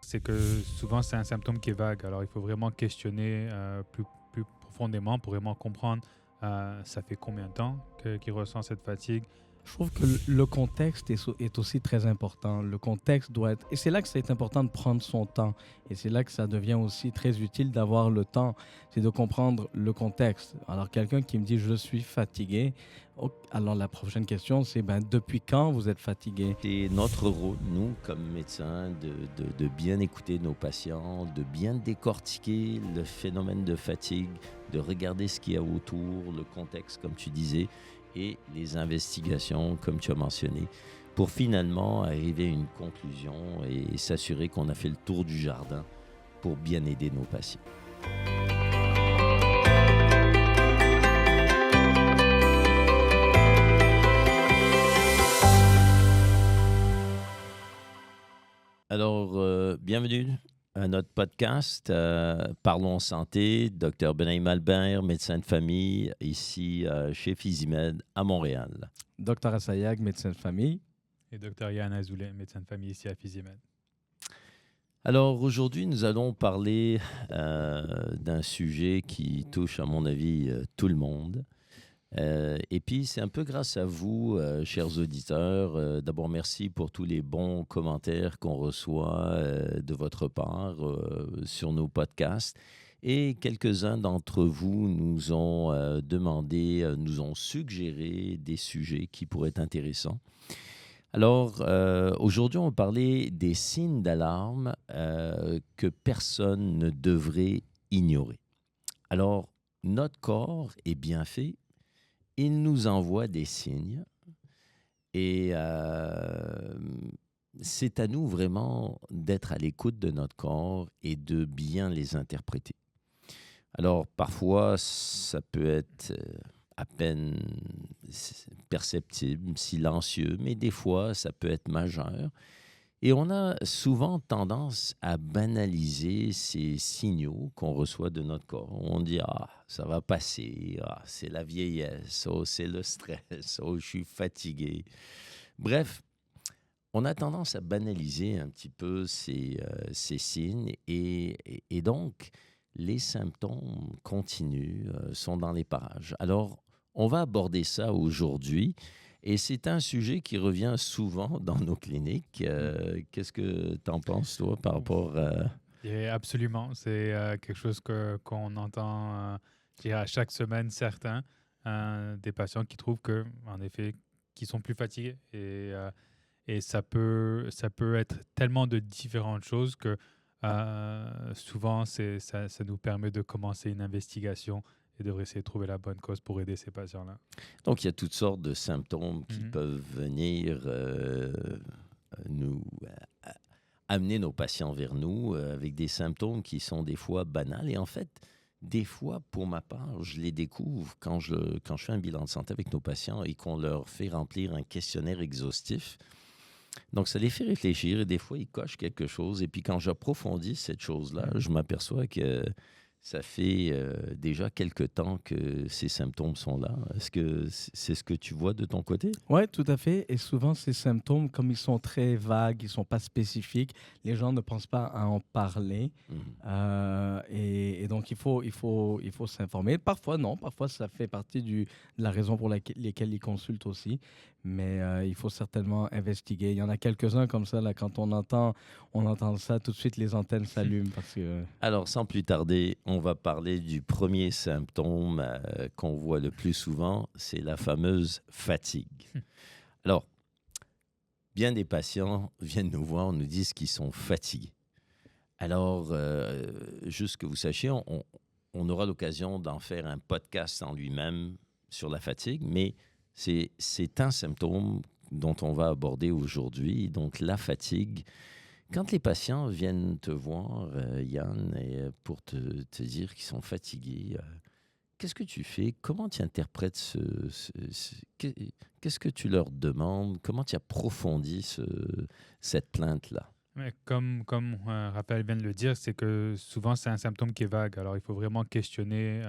c'est que souvent c'est un symptôme qui est vague. Alors il faut vraiment questionner plus profondément pour vraiment comprendre ça fait combien de temps qu'il ressent cette fatigue. Je trouve que le contexte est aussi très important. Le contexte doit être... Et c'est là que c'est important de prendre son temps. Et c'est là que ça devient aussi très utile d'avoir le temps. C'est de comprendre le contexte. Alors, quelqu'un qui me dit « je suis fatigué », alors la prochaine question, c'est ben, depuis quand vous êtes fatigué? C'est notre rôle, nous, comme médecins, de bien écouter nos patients, de bien décortiquer le phénomène de fatigue, de regarder ce qu'il y a autour, le contexte, comme tu disais, et les investigations, comme tu as mentionné, pour finalement arriver à une conclusion et s'assurer qu'on a fait le tour du jardin pour bien aider nos patients. Alors, bienvenue à notre podcast Parlons Santé, Dr Benaïm Albert, médecin de famille, ici chez Physimed à Montréal. Docteur Assayag, médecin de famille. Et Dr Yann Azoulay, médecin de famille ici à Physimed. Alors, aujourd'hui, nous allons parler d'un sujet qui touche, à mon avis, tout le monde. Et puis, c'est un peu grâce à vous, chers auditeurs. D'abord, merci pour tous les bons commentaires qu'on reçoit de votre part sur nos podcasts. Et quelques-uns d'entre vous nous ont demandé, nous ont suggéré des sujets qui pourraient être intéressants. Alors, aujourd'hui, on va parler des signes d'alarme que personne ne devrait ignorer. Alors, notre corps est bien fait. Il nous envoie des signes et c'est à nous vraiment d'être à l'écoute de notre corps et de bien les interpréter. Alors, parfois, ça peut être à peine perceptible, silencieux, mais des fois, ça peut être majeur. Et on a souvent tendance à banaliser ces signaux qu'on reçoit de notre corps. On dit « Ah, ça va passer. Ah, c'est la vieillesse. Oh, c'est le stress. Oh, je suis fatigué. » Bref, on a tendance à banaliser un petit peu ces signes et donc les symptômes continuent, sont dans les parages. Alors, on va aborder ça aujourd'hui. Et c'est un sujet qui revient souvent dans nos cliniques. Qu'est-ce que tu en penses, toi, par rapport à... Et absolument, c'est quelque chose qu'on entend je dirais à chaque semaine, certains, des patients qui trouvent que, en effet, qu'ils sont plus fatigués. Et ça peut être tellement de différentes choses que souvent, ça nous permet de commencer une investigation et de essayer de trouver la bonne cause pour aider ces patients-là. Donc, il y a toutes sortes de symptômes qui Mhm. peuvent venir nous amener nos patients vers nous avec des symptômes qui sont des fois banals. Et en fait, des fois, pour ma part, je les découvre quand je fais un bilan de santé avec nos patients et qu'on leur fait remplir un questionnaire exhaustif. Donc, ça les fait réfléchir et des fois, ils cochent quelque chose. Et puis, quand j'approfondis cette chose-là, je m'aperçois que ça fait déjà quelque temps que ces symptômes sont là. Est-ce que c'est ce que tu vois de ton côté? Oui, tout à fait. Et souvent, ces symptômes, comme ils sont très vagues, ils ne sont pas spécifiques, les gens ne pensent pas à en parler. Et donc, il faut s'informer. Parfois, non. Parfois, ça fait partie de la raison pour lesquelles ils consultent aussi. Mais il faut certainement investiguer. Il y en a quelques-uns comme ça, là, quand on entend ça, tout de suite, les antennes s'allument. Parce que, Alors, sans plus tarder, on va parler du premier symptôme qu'on voit le plus souvent, c'est la fameuse fatigue. Alors, bien des patients viennent nous voir, nous disent qu'ils sont fatigués. Alors, juste que vous sachiez, on aura l'occasion d'en faire un podcast en lui-même sur la fatigue, mais c'est un symptôme dont on va aborder aujourd'hui, donc la fatigue. Quand les patients viennent te voir, Yann, pour te dire qu'ils sont fatigués, qu'est-ce que tu fais? Comment tu interprètes qu'est-ce que tu leur demandes? Comment tu approfondis cette plainte-là? Ouais, comme Raphaël vient de le dire, c'est que souvent c'est un symptôme qui est vague. Alors il faut vraiment questionner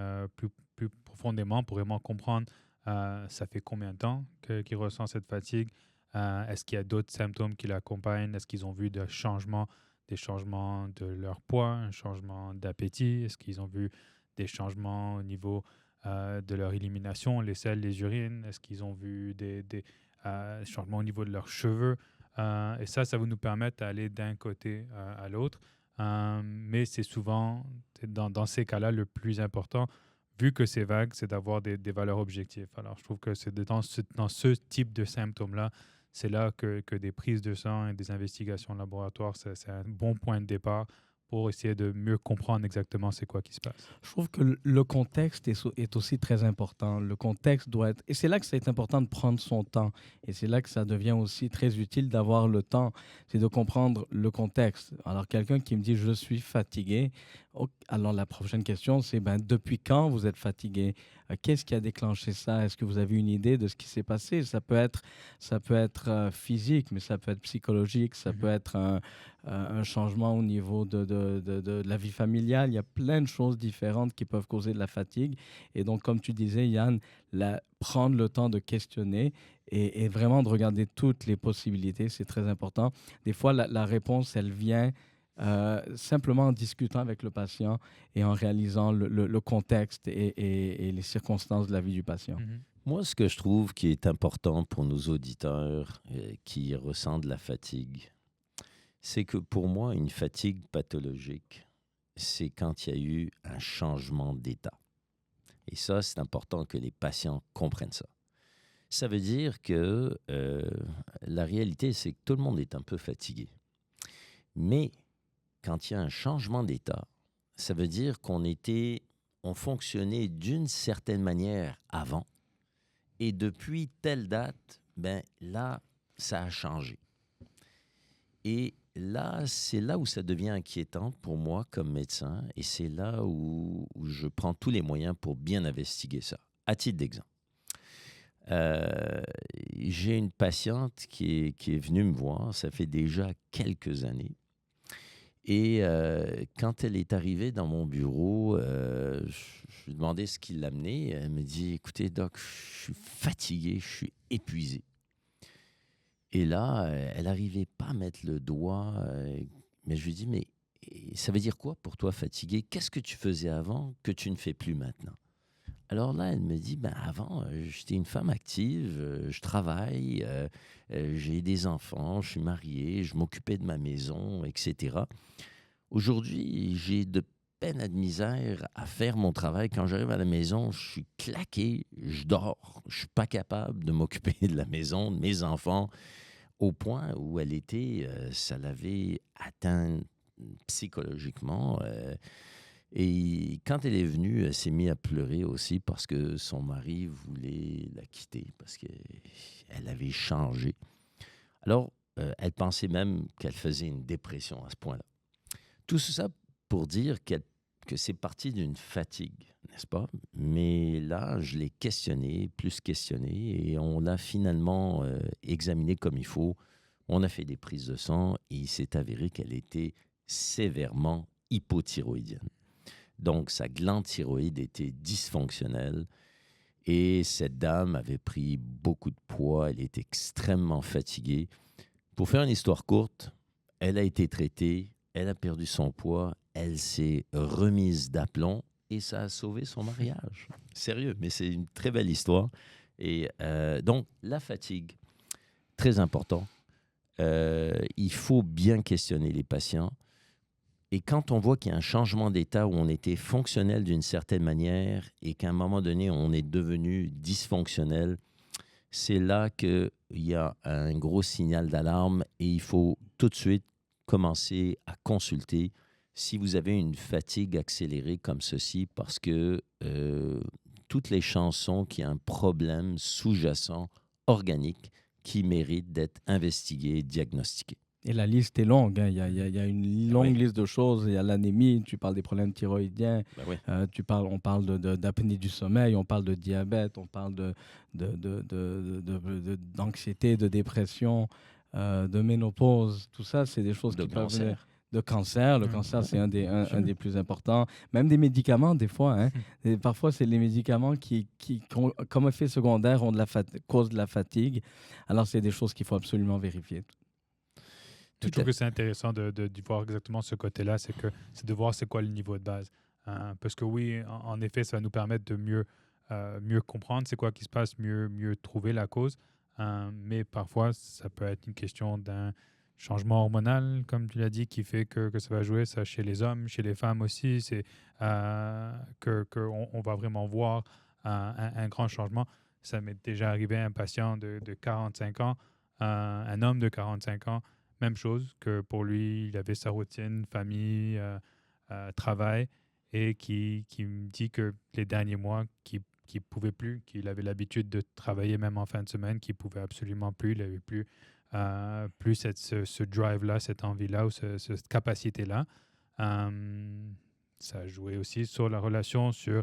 plus profondément pour vraiment comprendre ça fait combien de temps qu'il ressent cette fatigue. Est-ce qu'il y a d'autres symptômes qui l'accompagnent? Est-ce qu'ils ont vu des changements des changements de leur poids, un changement d'appétit? Est-ce qu'ils ont vu des changements au niveau de leur élimination, les selles, les urines? Est-ce qu'ils ont vu des changements au niveau de leurs cheveux? Et ça va nous permettre d'aller d'un côté à l'autre. Mais c'est souvent, dans ces cas-là, le plus important, vu que c'est vague, c'est d'avoir des valeurs objectives. Alors, je trouve que c'est dans ce type de symptômes-là, c'est là que des prises de sang et des investigations en laboratoire, c'est un bon point de départ pour essayer de mieux comprendre exactement c'est quoi qui se passe. Je trouve que le contexte est aussi très important. Le contexte doit être... Et c'est là que c'est important de prendre son temps. Et c'est là que ça devient aussi très utile d'avoir le temps. C'est de comprendre le contexte. Alors, quelqu'un qui me dit « je suis fatigué », alors la prochaine question, c'est depuis quand vous êtes fatigué? Qu'est-ce qui a déclenché ça? Est-ce que vous avez une idée de ce qui s'est passé? Ça peut être physique, mais ça peut être psychologique, ça peut être un changement au niveau de la vie familiale. Il y a plein de choses différentes qui peuvent causer de la fatigue. Et donc, comme tu disais, Yann, prendre le temps de questionner et vraiment de regarder toutes les possibilités, c'est très important. Des fois, la réponse, elle vient simplement en discutant avec le patient et en réalisant le contexte et les circonstances de la vie du patient. Moi, ce que je trouve qui est important pour nos auditeurs qui ressentent la fatigue, c'est que pour moi, une fatigue pathologique, c'est quand il y a eu un changement d'état. Et ça, c'est important que les patients comprennent ça. Ça veut dire que la réalité, c'est que tout le monde est un peu fatigué. Mais quand il y a un changement d'état, ça veut dire on fonctionnait d'une certaine manière avant, et depuis telle date, là, ça a changé. Et là, c'est là où ça devient inquiétant pour moi comme médecin, et c'est là où je prends tous les moyens pour bien investiguer ça. À titre d'exemple, j'ai une patiente qui est venue me voir, ça fait déjà quelques années. Et quand elle est arrivée dans mon bureau, je lui ai demandé ce qui l'amenait. Elle me dit « Écoutez, doc, je suis fatigué, je suis épuisé. » Et là, elle n'arrivait pas à mettre le doigt. Mais je lui dis « Mais ça veut dire quoi pour toi fatigué? Qu'est-ce que tu faisais avant que tu ne fais plus maintenant? » Alors là, elle me dit, avant, j'étais une femme active, je travaille, j'ai des enfants, je suis marié, je m'occupais de ma maison, etc. Aujourd'hui, j'ai de peine à de misère à faire mon travail. Quand j'arrive à la maison, je suis claqué, je dors, je ne suis pas capable de m'occuper de la maison, de mes enfants, au point où elle était, ça l'avait atteint psychologiquement. Et quand elle est venue, elle s'est mise à pleurer aussi parce que son mari voulait la quitter, parce qu'elle avait changé. Alors, elle pensait même qu'elle faisait une dépression à ce point-là. Tout ça pour dire que c'est parti d'une fatigue, n'est-ce pas? Mais là, je l'ai questionnée, plus questionnée, et on l'a finalement examinée comme il faut. On a fait des prises de sang et il s'est avéré qu'elle était sévèrement hypothyroïdienne. Donc, sa glande thyroïde était dysfonctionnelle et cette dame avait pris beaucoup de poids. Elle était extrêmement fatiguée. Pour faire une histoire courte, elle a été traitée, elle a perdu son poids, elle s'est remise d'aplomb et ça a sauvé son mariage. Sérieux, mais c'est une très belle histoire. Et donc, la fatigue, très important. Il faut bien questionner les patients. Et quand on voit qu'il y a un changement d'état où on était fonctionnel d'une certaine manière et qu'à un moment donné, on est devenu dysfonctionnel, c'est là qu'il y a un gros signal d'alarme et il faut tout de suite commencer à consulter si vous avez une fatigue accélérée comme ceci, parce que toutes les chances sont qu'il y a un problème sous-jacent organique qui mérite d'être investigué et diagnostiqué. Et la liste est longue. Il y a une longue liste de choses. Il y a l'anémie, tu parles des problèmes thyroïdiens, on parle d'apnée du sommeil, on parle de diabète, on parle d'anxiété, de dépression, de ménopause. Tout ça, c'est des choses qui peuvent venir. De cancer. Le cancer, c'est un des plus importants. Même des médicaments, des fois. Et parfois, c'est les médicaments qui comme effet secondaire, causent de la fatigue. Alors, c'est des choses qu'il faut absolument vérifier. Je trouve que c'est intéressant de voir exactement ce côté-là, c'est de voir c'est quoi le niveau de base. Parce que oui, en effet, ça va nous permettre de mieux comprendre c'est quoi qui se passe, mieux trouver la cause. Mais parfois, ça peut être une question d'un changement hormonal, comme tu l'as dit, qui fait que ça va jouer ça chez les hommes, chez les femmes aussi. C'est qu'on va vraiment voir un grand changement. Ça m'est déjà arrivé à un patient de 45 ans, un homme de 45 ans, même chose, que pour lui, il avait sa routine, famille, travail, et qui me dit que les derniers mois, qu'il ne pouvait plus, qu'il avait l'habitude de travailler même en fin de semaine, qu'il ne pouvait absolument plus, il n'avait plus ce drive-là, cette envie-là ou cette capacité-là. Ça a joué aussi sur la relation, sur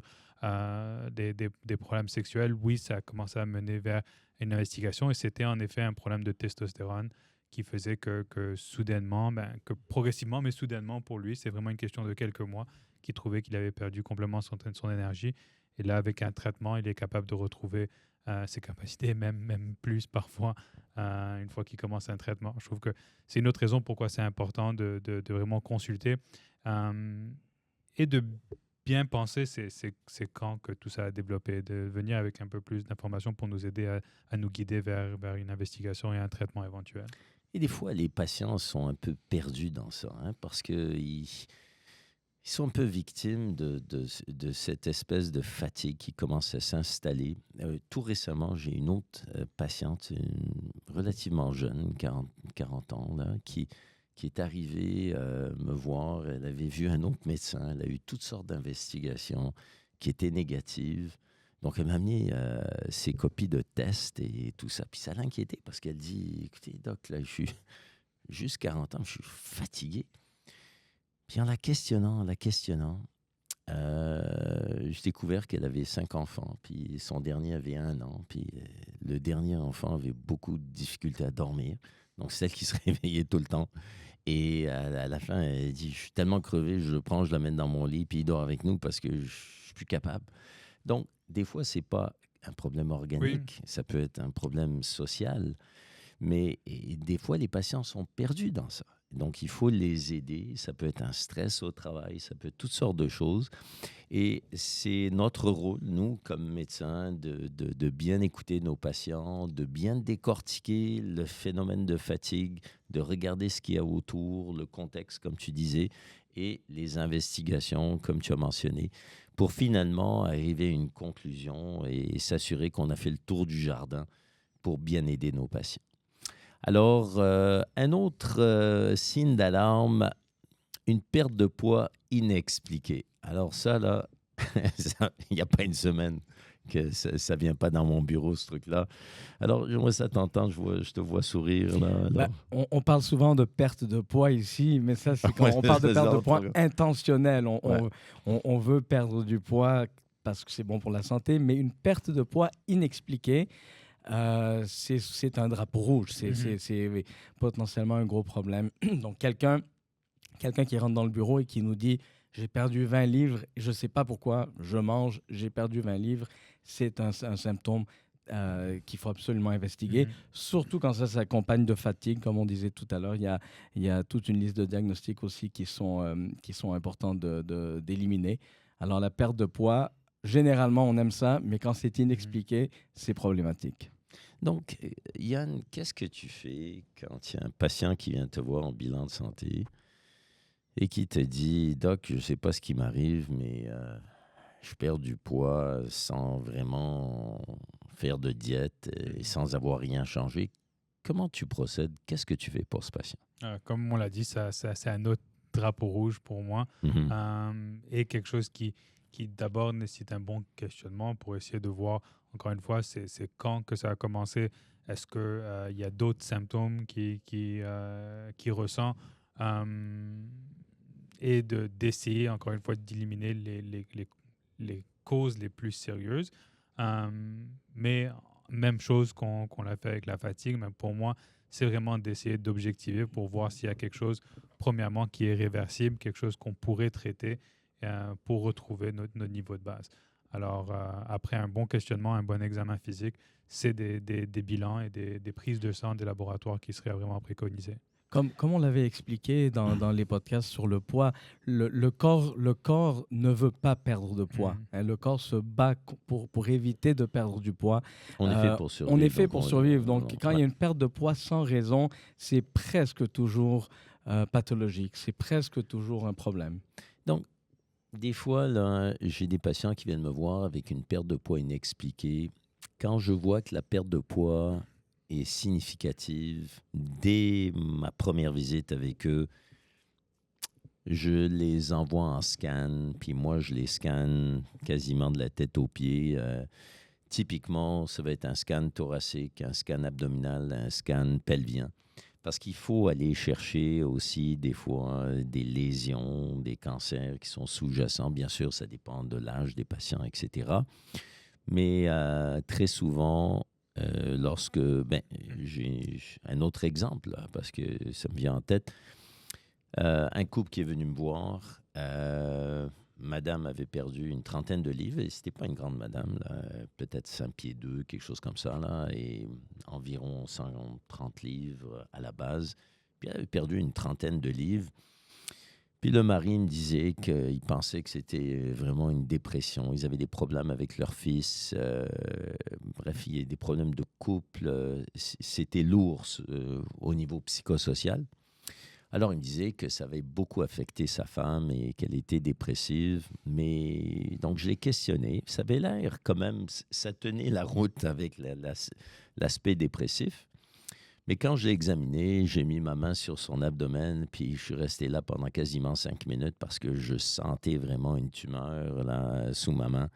des problèmes sexuels. Oui, ça a commencé à mener vers une investigation et c'était en effet un problème de testostérone qui faisait que soudainement, que progressivement, mais soudainement pour lui, c'est vraiment une question de quelques mois, qu'il trouvait qu'il avait perdu complètement son énergie. Et là, avec un traitement, il est capable de retrouver ses capacités, même plus parfois, une fois qu'il commence un traitement. Je trouve que c'est une autre raison pourquoi c'est important de vraiment consulter et de bien penser c'est quand que tout ça a développé, de venir avec un peu plus d'informations pour nous aider à nous guider vers une investigation et un traitement éventuel. Et des fois, les patients sont un peu perdus dans ça, parce qu'ils sont un peu victimes de cette espèce de fatigue qui commence à s'installer. Tout récemment, j'ai une autre patiente, relativement jeune, 40 ans, là, qui est arrivée me voir. Elle avait vu un autre médecin. Elle a eu toutes sortes d'investigations qui étaient négatives. Donc, elle m'a amené ses copies de tests et tout ça. Puis ça l'a inquiétée parce qu'elle dit, écoutez, doc, là, je suis juste 40 ans, je suis fatigué. Puis en la questionnant, j'ai découvert qu'elle avait 5 enfants. Puis son dernier avait 1 an. Puis le dernier enfant avait beaucoup de difficultés à dormir. Donc, celle qui se réveillait tout le temps. Et à la fin, elle dit, je suis tellement crevé, je le prends, je l'amène dans mon lit, puis il dort avec nous parce que je ne suis plus capable. Donc, des fois, ce n'est pas un problème organique, ça peut être un problème social, mais des fois, les patients sont perdus dans ça. Donc, il faut les aider. Ça peut être un stress au travail, ça peut être toutes sortes de choses. Et c'est notre rôle, nous, comme médecins, de bien écouter nos patients, de bien décortiquer le phénomène de fatigue, de regarder ce qu'il y a autour, le contexte, comme tu disais, et les investigations, comme tu as mentionné, pour finalement arriver à une conclusion et s'assurer qu'on a fait le tour du jardin pour bien aider nos patients. Alors, un autre signe d'alarme, une perte de poids inexpliquée. Alors ça, là, il n'y a pas une semaine que ça ne vient pas dans mon bureau, ce truc-là. Alors, j'aimerais ça t'entendre, je te vois sourire. Là. On parle souvent de perte de poids ici, mais ça, c'est quand on parle de perte de poids intentionnelle. On veut perdre du poids parce que c'est bon pour la santé, mais une perte de poids inexpliquée, c'est un drapeau rouge. C'est potentiellement un gros problème. Donc, quelqu'un qui rentre dans le bureau et qui nous dit « J'ai perdu 20 livres, je ne sais pas pourquoi, je mange, j'ai perdu 20 livres », c'est un symptôme qu'il faut absolument investiguer, surtout quand ça s'accompagne de fatigue, comme on disait tout à l'heure. Il y a toute une liste de diagnostics aussi qui sont importants d'éliminer. Alors, la perte de poids, généralement, on aime ça, mais quand c'est inexpliqué, c'est problématique. Donc, Yann, qu'est-ce que tu fais quand il y a un patient qui vient te voir en bilan de santé et qui te dit « Doc, je ne sais pas ce qui m'arrive, mais je perds du poids sans vraiment faire de diète et sans avoir rien changé. » Comment tu procèdes? Qu'est-ce que tu fais pour ce patient? Comme on l'a dit, c'est un autre drapeau rouge pour moi et quelque chose qui d'abord nécessite un bon questionnement pour essayer de voir, encore une fois, c'est quand que ça a commencé. Est-ce qu'il y a d'autres symptômes qui ressent et d'essayer, encore une fois, d'éliminer les causes les plus sérieuses. Mais même chose qu'on l'a fait avec la fatigue, mais pour moi, c'est vraiment d'essayer d'objectiver pour voir s'il y a quelque chose, premièrement, qui est réversible, quelque chose qu'on pourrait traiter pour retrouver notre niveau de base. Alors, après un bon questionnement, un bon examen physique, c'est des bilans et des prises de sang des laboratoires qui seraient vraiment préconisés. Comme on l'avait expliqué dans les podcasts sur le poids, le corps ne veut pas perdre de poids. Hein. Le corps se bat pour éviter de perdre du poids. On est fait pour survivre. On est fait pour survivre. Donc, quand il y ouais. a une perte de poids sans raison, c'est presque toujours pathologique. C'est presque toujours un problème. Donc, des fois, là, j'ai des patients qui viennent me voir avec une perte de poids inexpliquée. Quand je vois que la perte de poids est significative, dès ma première visite avec eux, je les envoie en scan, puis moi, je les scanne quasiment de la tête aux pieds. Typiquement, ça va être un scan thoracique, un scan abdominal, un scan pelvien. Parce qu'il faut aller chercher aussi des fois des lésions, des cancers qui sont sous-jacents. Bien sûr, ça dépend de l'âge des patients, etc. Mais très souvent, lorsque... j'ai un autre exemple, là, parce que ça me vient en tête. Un couple qui est venu me voir, madame avait perdu une trentaine de livres, et c'était pas une grande madame, là, peut-être 5 pieds 2, quelque chose comme ça, là, et environ 130 livres à la base. Puis elle avait perdu une trentaine de livres. Puis le mari me disait qu'il pensait que c'était vraiment une dépression. Ils avaient des problèmes avec leur fils. Bref, il y a des problèmes de couple. C'était lourd au niveau psychosocial. Alors, il me disait que ça avait beaucoup affecté sa femme et qu'elle était dépressive. Mais donc, je l'ai questionné. Ça avait l'air quand même, ça tenait la route avec l'aspect dépressif. Mais quand je l'ai examiné, j'ai mis ma main sur son abdomen, puis je suis resté là pendant quasiment 5 minutes parce que je sentais vraiment une tumeur là, sous ma main.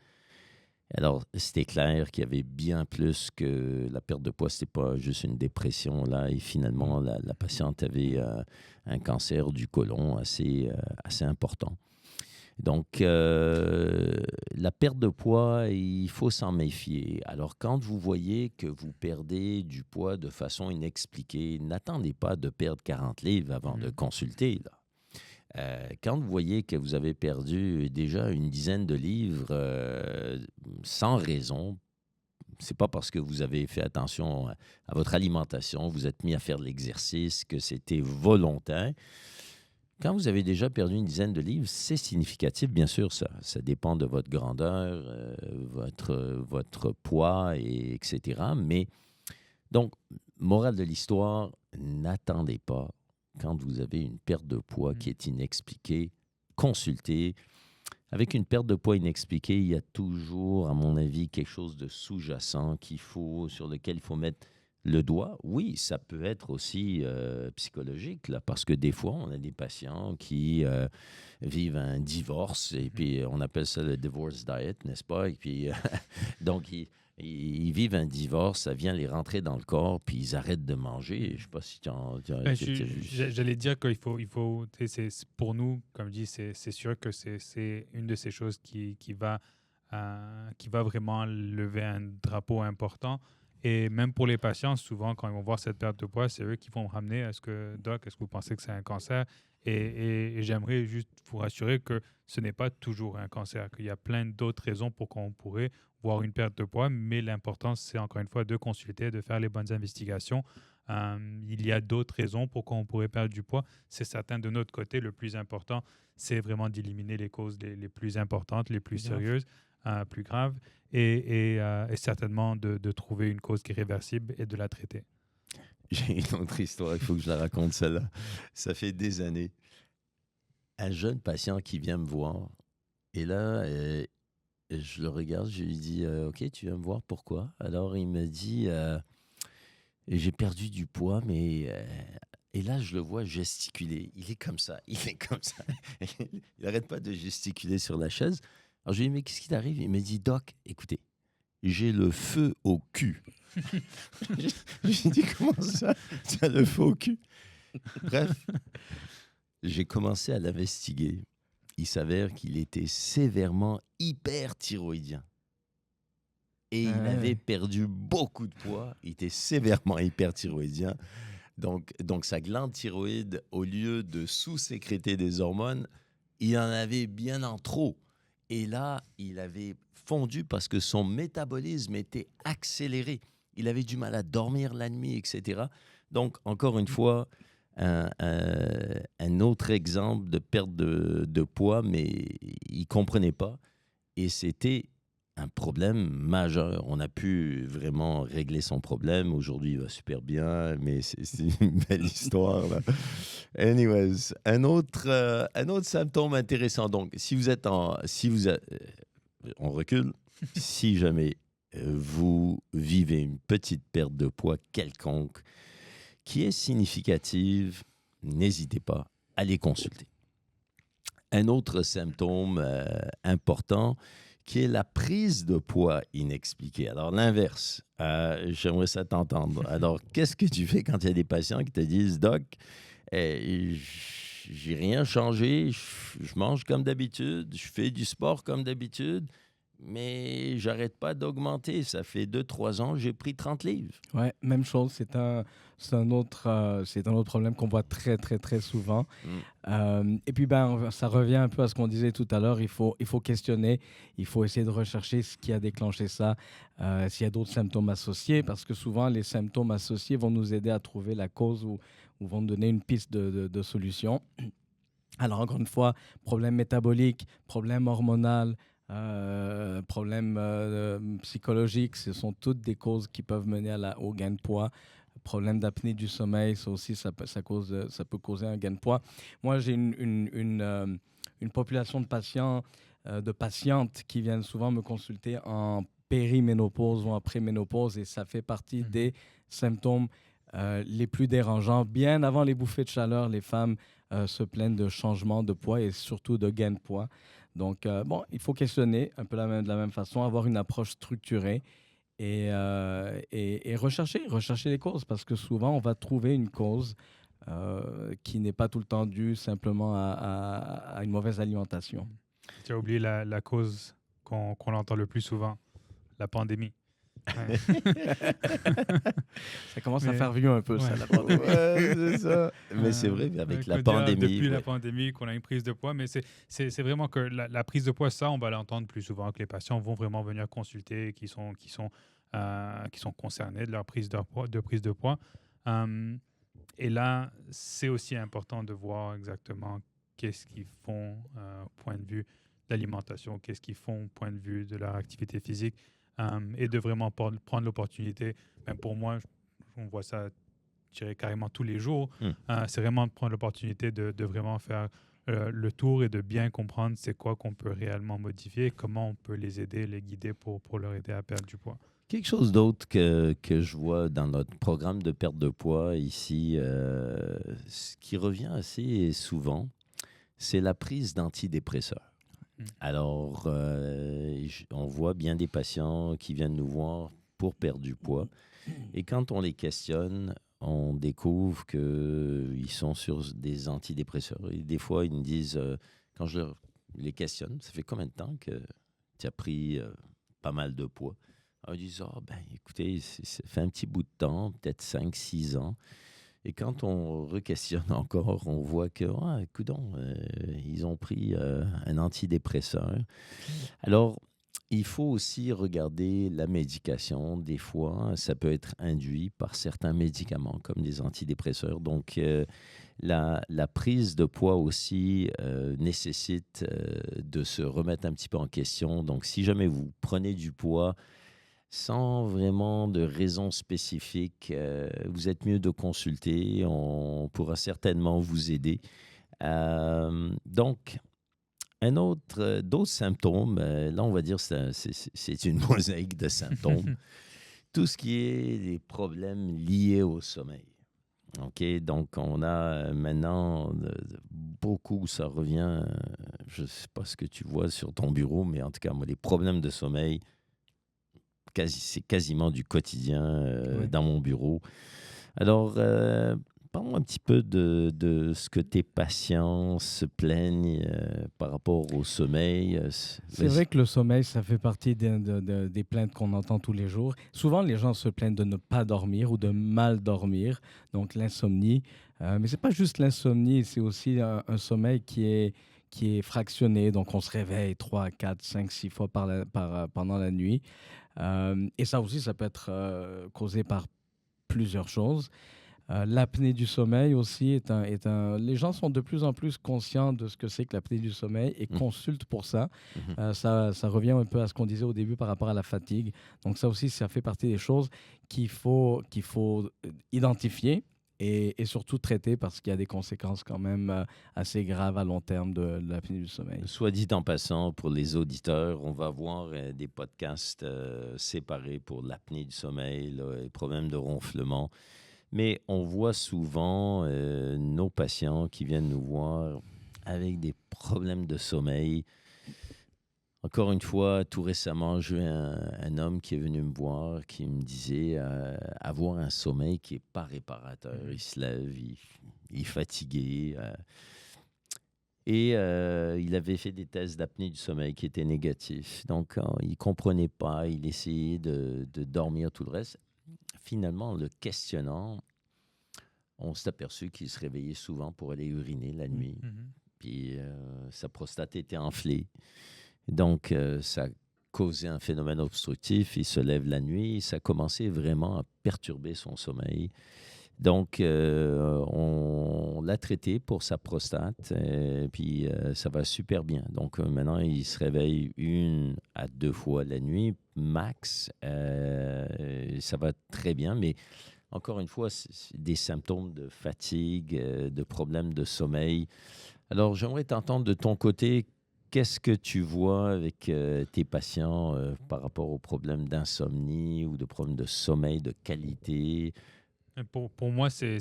Alors, c'était clair qu'il y avait bien plus que la perte de poids. Ce n'était pas juste une dépression, là. Et finalement, la patiente avait un cancer du côlon assez important. Donc, la perte de poids, il faut s'en méfier. Alors, quand vous voyez que vous perdez du poids de façon inexpliquée, n'attendez pas de perdre 40 livres avant de consulter, là. Quand vous voyez que vous avez perdu déjà une dizaine de livres sans raison, c'est pas parce que vous avez fait attention à votre alimentation, vous êtes mis à faire de l'exercice, que c'était volontaire. Quand vous avez déjà perdu une dizaine de livres, c'est significatif, bien sûr, ça dépend de votre grandeur, votre poids, etc. Mais, donc, morale de l'histoire, n'attendez pas. Quand vous avez une perte de poids qui est inexpliquée, consultez. Avec une perte de poids inexpliquée, il y a toujours, à mon avis, quelque chose de sous-jacent sur lequel il faut mettre le doigt. Oui, ça peut être aussi psychologique, là, parce que des fois, on a des patients qui vivent un divorce, et puis on appelle ça le divorce diet, n'est-ce pas? Et puis, donc, ils vivent un divorce, ça vient les rentrer dans le corps, puis ils arrêtent de manger. Je ne sais pas si j'allais dire qu'il faut pour nous, comme je dis, c'est sûr que c'est une de ces choses qui va vraiment lever un drapeau important. Et même pour les patients, souvent, quand ils vont voir cette perte de poids, c'est eux qui vont me ramener est-ce que vous pensez que c'est un cancer? Et j'aimerais juste vous rassurer que ce n'est pas toujours un cancer, qu'il y a plein d'autres raisons pour qu'on pourrait voir une perte de poids, mais l'important, c'est encore une fois de consulter, de faire les bonnes investigations. Il y a d'autres raisons pour qu'on pourrait perdre du poids. C'est certain, de notre côté, le plus important, c'est vraiment d'éliminer les causes les plus importantes, les plus sérieuses, plus graves, et certainement de trouver une cause qui est réversible et de la traiter. J'ai une autre histoire, il faut que je la raconte, celle-là. Ça fait des années. Un jeune patient qui vient me voir, et là, je le regarde, je lui dis « Ok, tu viens me voir, pourquoi ?» Alors, il me dit « J'ai perdu du poids, mais... » Et là, je le vois gesticuler. Il est comme ça, il n'arrête pas de gesticuler sur la chaise. Alors, je lui dis « Mais qu'est-ce qui t'arrive ?» Il me dit « Doc, écoutez, j'ai le feu au cul. » Je lui dis « Comment ça, tu as le feu au cul ?» Bref, j'ai commencé à l'investiguer. Il s'avère qu'il était sévèrement hyperthyroïdien. Et il avait perdu beaucoup de poids. Il était sévèrement hyperthyroïdien. Donc sa glande thyroïde, au lieu de sous-sécréter des hormones, il en avait bien en trop. Et là, il avait fondu parce que son métabolisme était accéléré. Il avait du mal à dormir la nuit, etc. Donc, encore une fois, un autre exemple de perte de poids, mais il ne comprenait pas. Et c'était un problème majeur. On a pu vraiment régler son problème. Aujourd'hui, il va super bien, mais c'est une belle histoire, là. Anyways, un autre symptôme intéressant. Donc, on recule. Si jamais vous vivez une petite perte de poids quelconque qui est significative, n'hésitez pas à les consulter. Un autre symptôme important qui est la prise de poids inexpliquée. Alors, l'inverse, j'aimerais ça t'entendre. Alors, qu'est-ce que tu fais quand il y a des patients qui te disent « Doc, j'ai rien changé, je mange comme d'habitude, je fais du sport comme d'habitude, mais j'arrête pas d'augmenter. Ça fait 2-3 ans, j'ai pris 30 livres. » Ouais, même chose. C'est un autre problème qu'on voit très, très, très souvent. Et puis, ça revient un peu à ce qu'on disait tout à l'heure. Il faut questionner. Il faut essayer de rechercher ce qui a déclenché ça, s'il y a d'autres symptômes associés, parce que souvent, les symptômes associés vont nous aider à trouver la cause ou vont nous donner une piste de solution. Alors, encore une fois, problème métabolique, problème hormonal, problèmes psychologiques, ce sont toutes des causes qui peuvent mener au gain de poids. Problème d'apnée du sommeil, ça aussi, ça peut causer un gain de poids. Moi, j'ai une population de patients, de patientes qui viennent souvent me consulter en périménopause ou en préménopause, et ça fait partie des symptômes les plus dérangeants. Bien avant les bouffées de chaleur, les femmes se plaignent de changement de poids et surtout de gain de poids. Donc, il faut questionner un peu de la même façon, avoir une approche structurée et rechercher les causes, parce que souvent, on va trouver une cause qui n'est pas tout le temps due simplement à une mauvaise alimentation. Tu as oublié la cause qu'on entend le plus souvent, la pandémie. Ouais. Ça commence à faire vieux un peu, ça, la pandémie. Ouais, c'est ça. Mais c'est vrai, avec la pandémie. Depuis la pandémie, qu'on a une prise de poids, mais c'est vraiment que la prise de poids, ça, on va l'entendre plus souvent, que les patients vont vraiment venir consulter, qui sont concernés de leur prise de poids. Et là, c'est aussi important de voir exactement qu'est-ce qu'ils font point de vue de l'alimentation, qu'est-ce qu'ils font point de vue de leur activité physique. Et de vraiment prendre l'opportunité. Même pour moi, on voit ça, je dirais, carrément tous les jours. C'est vraiment de prendre l'opportunité de vraiment faire le tour et de bien comprendre c'est quoi qu'on peut réellement modifier, comment on peut les aider, les guider pour leur aider à perdre du poids. Quelque chose d'autre que je vois dans notre programme de perte de poids ici, ce qui revient assez souvent, c'est la prise d'antidépresseurs. Alors, on voit bien des patients qui viennent nous voir pour perdre du poids. Et quand on les questionne, on découvre qu'ils sont sur des antidépresseurs. Et des fois, ils me disent, quand je les questionne, ça fait combien de temps que tu as pris pas mal de poids? Alors, ils disent, écoutez, ça fait un petit bout de temps, peut-être 5-6 ans. Et quand on re-questionne encore, on voit que, coudonc, ils ont pris un antidépresseur. Alors, il faut aussi regarder la médication. Des fois, ça peut être induit par certains médicaments, comme des antidépresseurs. Donc, la prise de poids aussi nécessite de se remettre un petit peu en question. Donc, si jamais vous prenez du poids, sans vraiment de raison spécifique, vous êtes mieux de consulter. On pourra certainement vous aider. Donc, d'autres symptômes, là, on va dire c'est une mosaïque de symptômes. Tout ce qui est des problèmes liés au sommeil. OK? Donc, on a maintenant beaucoup, ça revient, je ne sais pas ce que tu vois sur ton bureau, mais en tout cas, moi, les problèmes de sommeil, c'est quasiment du quotidien dans mon bureau. Alors, parle-moi un petit peu de ce que tes patients se plaignent par rapport au sommeil. C'est vrai que le sommeil, ça fait partie des plaintes qu'on entend tous les jours. Souvent, les gens se plaignent de ne pas dormir ou de mal dormir, donc l'insomnie. Mais ce n'est pas juste l'insomnie, c'est aussi un sommeil qui est fractionné. Donc, on se réveille 3, 4, 5, 6 fois pendant la nuit. Et ça aussi, ça peut être causé par plusieurs choses. L'apnée du sommeil aussi les gens sont de plus en plus conscients de ce que c'est que l'apnée du sommeil et consultent pour ça. Ça revient un peu à ce qu'on disait au début par rapport à la fatigue. Donc ça aussi, ça fait partie des choses qu'il faut identifier et surtout traiter parce qu'il y a des conséquences quand même assez graves à long terme de l'apnée du sommeil. Soit dit en passant, pour les auditeurs, on va voir des podcasts séparés pour l'apnée du sommeil, les problèmes de ronflement. Mais on voit souvent nos patients qui viennent nous voir avec des problèmes de sommeil. Encore une fois, tout récemment, j'ai eu un homme qui est venu me voir, qui me disait avoir un sommeil qui n'est pas réparateur. Il se lève, il est fatigué. Et il avait fait des tests d'apnée du sommeil qui étaient négatifs. Donc, il ne comprenait pas, il essayait de dormir, tout le reste. Finalement, en le questionnant, on s'est aperçu qu'il se réveillait souvent pour aller uriner la nuit. Puis sa prostate était enflée. Donc, ça a causé un phénomène obstructif. Il se lève la nuit. Ça a commencé vraiment à perturber son sommeil. Donc, on l'a traité pour sa prostate. Puis, ça va super bien. Donc, maintenant, il se réveille 1 à 2 fois la nuit, max. Ça va très bien. Mais encore une fois, c'est des symptômes de fatigue, de problèmes de sommeil. Alors, j'aimerais t'entendre de ton côté. Qu'est-ce que tu vois avec tes patients par rapport aux problèmes d'insomnie ou de problèmes de sommeil, de qualité? Pour moi, c'est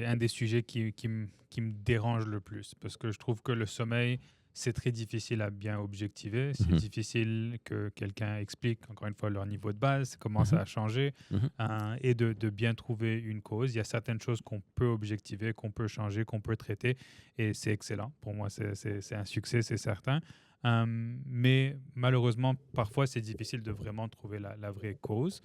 un des sujets qui me dérange le plus parce que je trouve que le sommeil, c'est très difficile à bien objectiver. C'est difficile que quelqu'un explique, encore une fois, leur niveau de base, comment ça a changé et de bien trouver une cause. Il y a certaines choses qu'on peut objectiver, qu'on peut changer, qu'on peut traiter et c'est excellent. Pour moi, c'est un succès, c'est certain. Mais malheureusement, parfois, c'est difficile de vraiment trouver la vraie cause.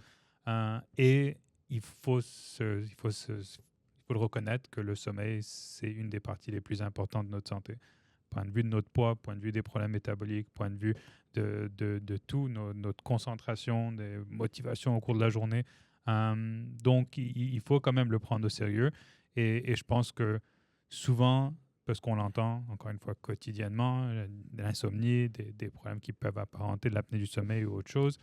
Et il faut le reconnaître que le sommeil, c'est une des parties les plus importantes de notre santé. Point de vue de notre poids, point de vue des problèmes métaboliques, point de vue de tout, notre concentration, des motivations au cours de la journée. Donc, il faut quand même le prendre au sérieux. Et je pense que souvent, parce qu'on l'entend, encore une fois, quotidiennement, l'insomnie, des problèmes qui peuvent apparenter de l'apnée du sommeil ou autre chose,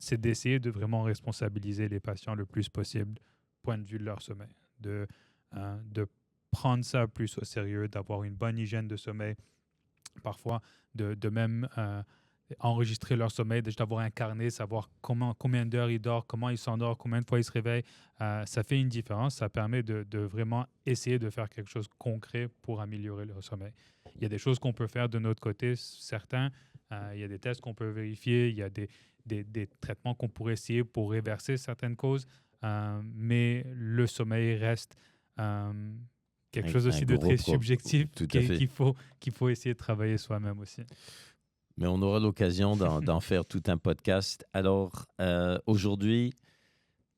c'est d'essayer de vraiment responsabiliser les patients le plus possible, point de vue de leur sommeil, de prendre ça plus au sérieux, d'avoir une bonne hygiène de sommeil, parfois de même enregistrer leur sommeil, d'avoir un carnet, savoir combien d'heures ils dorment, comment ils s'endorment, combien de fois ils se réveillent. Ça fait une différence, ça permet de vraiment essayer de faire quelque chose de concret pour améliorer leur sommeil. Il y a des choses qu'on peut faire de notre côté, certains. Il y a des tests qu'on peut vérifier, il y a des traitements qu'on pourrait essayer pour réverser certaines causes, mais le sommeil reste quelque chose aussi de très subjectif qu'il faut essayer de travailler soi-même aussi. Mais on aura l'occasion d'en faire tout un podcast. Alors, aujourd'hui,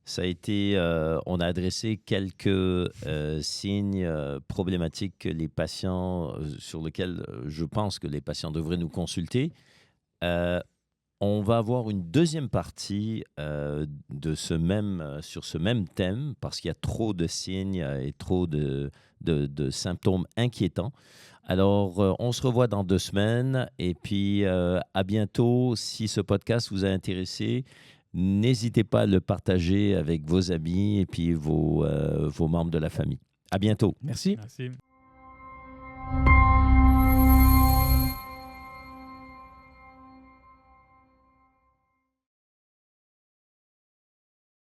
ça a été, on a adressé quelques signes problématiques que les patients, sur lesquels je pense que les patients devraient nous consulter. On va avoir une deuxième partie sur ce même thème parce qu'il y a trop de signes et trop de symptômes inquiétants. Alors, on se revoit dans 2 semaines et puis à bientôt. Si ce podcast vous a intéressé, n'hésitez pas à le partager avec vos amis et puis vos membres de la famille. À bientôt. Merci. Merci.